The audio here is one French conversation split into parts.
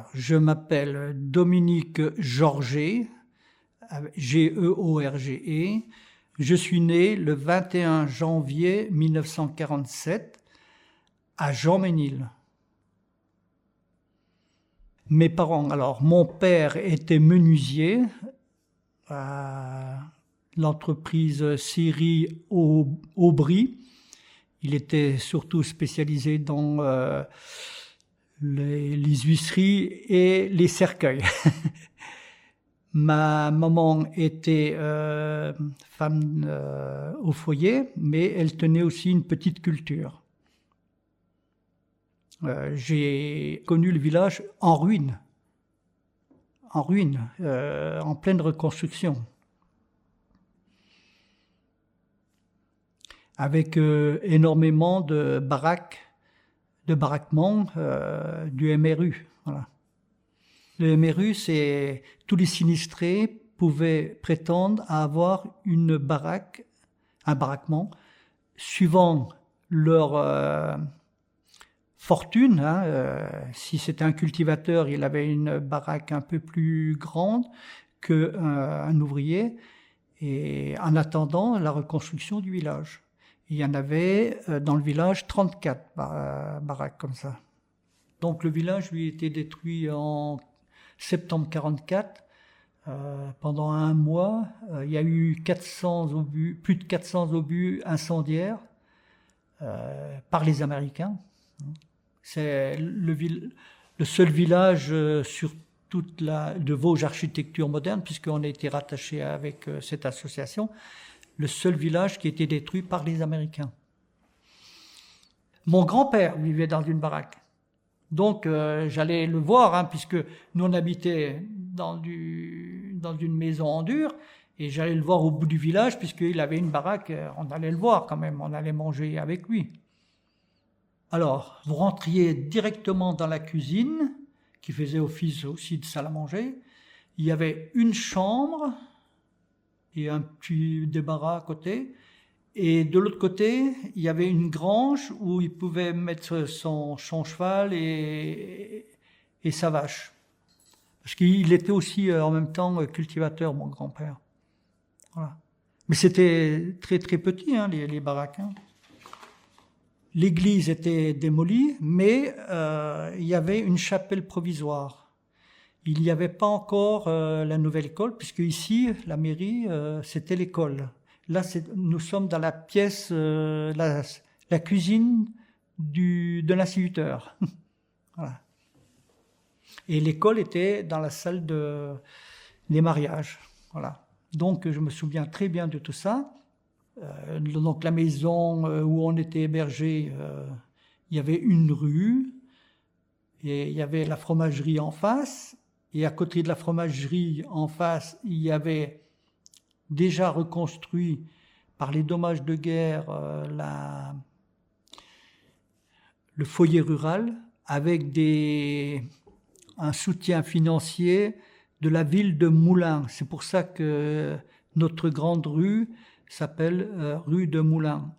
Alors, je m'appelle Dominique Georget, George. Je suis né le 21 janvier 1947 à Jean-Ménil. Mes parents, alors mon père était menuisier à l'entreprise Sciery Aubry. Il était surtout spécialisé dans les huisseries et les cercueils. Ma maman était femme au foyer, mais elle tenait aussi une petite culture. J'ai connu le village en ruine, en pleine reconstruction, avec énormément de baraquements du MRU. Voilà. Le MRU, c'est tous les sinistrés pouvaient prétendre à avoir un baraquement, suivant leur fortune. Si c'était un cultivateur, il avait une baraque un peu plus grande qu'un ouvrier, et en attendant la reconstruction du village. Il y en avait dans le village 34 baraques comme ça. Donc le village lui a été détruit en septembre 1944. Pendant un mois, il y a eu plus de 400 obus incendiaires par les Américains. C'est le seul village sur toute de Vosges Architecture Moderne, puisqu'on a été rattaché avec cette association, le seul village qui a été détruit par les Américains. Mon grand-père vivait dans une baraque. Donc j'allais le voir, puisque nous on habitait dans une maison en dur, et j'allais le voir au bout du village, puisqu'il avait une baraque, on allait le voir quand même, on allait manger avec lui. Alors, vous rentriez directement dans la cuisine, qui faisait office aussi de salle à manger. Il y avait une chambre et un petit débarras à côté. Et de l'autre côté, il y avait une grange où il pouvait mettre son cheval et sa vache. Parce qu'il était aussi en même temps cultivateur, mon grand-père. Voilà. Mais c'était très très petit, les baraques. L'église était démolie, mais il y avait une chapelle provisoire. Il n'y avait pas encore la nouvelle école, puisque ici, la mairie, c'était l'école. Là, nous sommes dans la pièce, la cuisine de l'instituteur. Voilà. Et l'école était dans la salle des mariages. Voilà. Donc, je me souviens très bien de tout ça. Donc, la maison où on était hébergé, il y avait une rue, et il y avait la fromagerie en face. Et à côté de la fromagerie en face, il y avait déjà reconstruit par les dommages de guerre le foyer rural avec un soutien financier de la ville de Moulins. C'est pour ça que notre grande rue s'appelle rue de Moulins.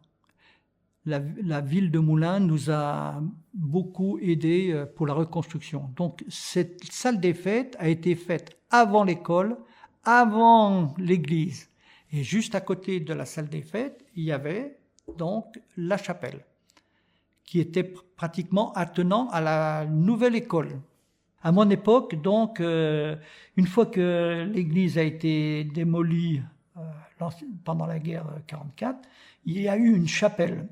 La ville de Moulins nous a beaucoup aidé pour la reconstruction. Donc cette salle des fêtes a été faite avant l'école, avant l'église. Et juste à côté de la salle des fêtes, il y avait donc la chapelle, qui était pratiquement attenant à la nouvelle école. À mon époque, donc, une fois que l'église a été démolie pendant la guerre 1944, il y a eu une chapelle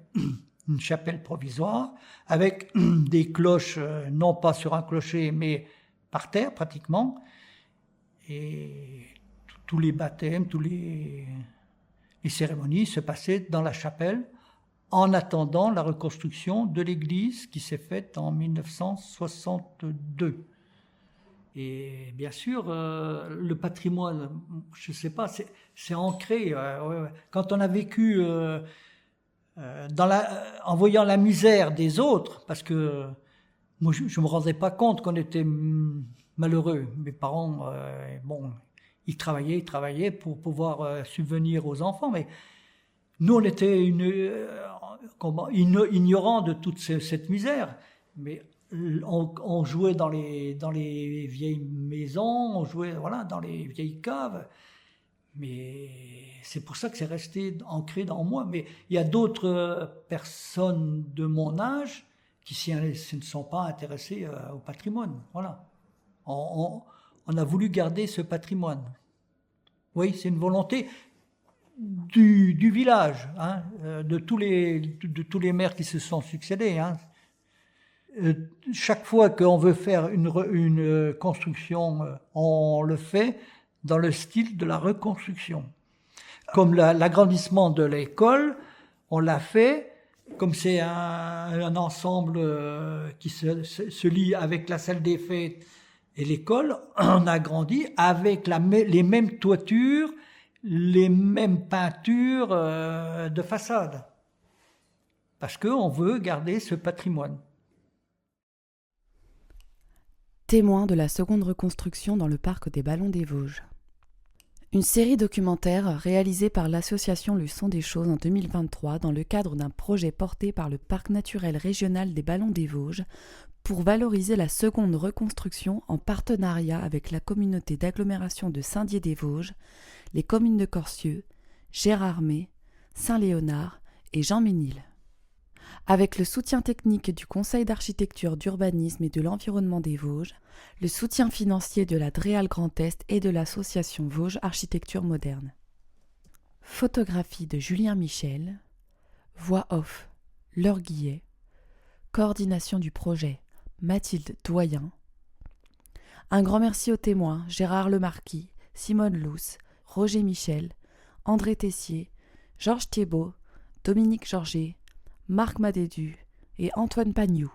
provisoire, avec des cloches, non pas sur un clocher, mais par terre pratiquement, et tous les baptêmes, les cérémonies se passaient dans la chapelle en attendant la reconstruction de l'église qui s'est faite en 1962. Et bien sûr, le patrimoine, je ne sais pas, c'est ancré. Quand on a vécu en voyant la misère des autres, parce que moi je ne me rendais pas compte qu'on était malheureux. Mes parents, ils travaillaient pour pouvoir subvenir aux enfants, mais nous on était ignorants de toute cette misère. Mais On jouait dans les vieilles maisons, on jouait voilà, dans les vieilles caves. Mais c'est pour ça que c'est resté ancré dans moi. Mais il y a d'autres personnes de mon âge qui ne sont pas intéressées au patrimoine. Voilà. On a voulu garder ce patrimoine. Oui, c'est une volonté du village, hein, de tous les maires qui se sont succédés. Hein. Chaque fois qu'on veut faire une construction, on le fait dans le style de la reconstruction. Comme l'agrandissement de l'école, on l'a fait, comme c'est un ensemble qui se lie avec la salle des fêtes et l'école, on a grandi avec les mêmes toitures, les mêmes peintures de façade. Parce qu'on veut garder ce patrimoine. Témoin de la seconde reconstruction dans le parc des Ballons des Vosges. Une série documentaire réalisée par l'association Le Son des Choses en 2023 dans le cadre d'un projet porté par le Parc naturel régional des Ballons des Vosges pour valoriser la seconde reconstruction en partenariat avec la communauté d'agglomération de Saint-Dié-des-Vosges, les communes de Corcieux, Gérardmer, Saint-Léonard et Jean-Ménil. Avec le soutien technique du Conseil d'architecture, d'urbanisme et de l'environnement des Vosges, le soutien financier de la Dreal Grand Est et de l'association Vosges Architecture Moderne. Photographie de Julien Michel, voix off Laure Guillet, coordination du projet Mathilde Doyen. Un grand merci aux témoins Gérard Lemarquis, Simone Luce, Roger Michel, André Tessier, Georges Thiebaud, Dominique Georget, Marc Madédu et Antoine Pagnoux.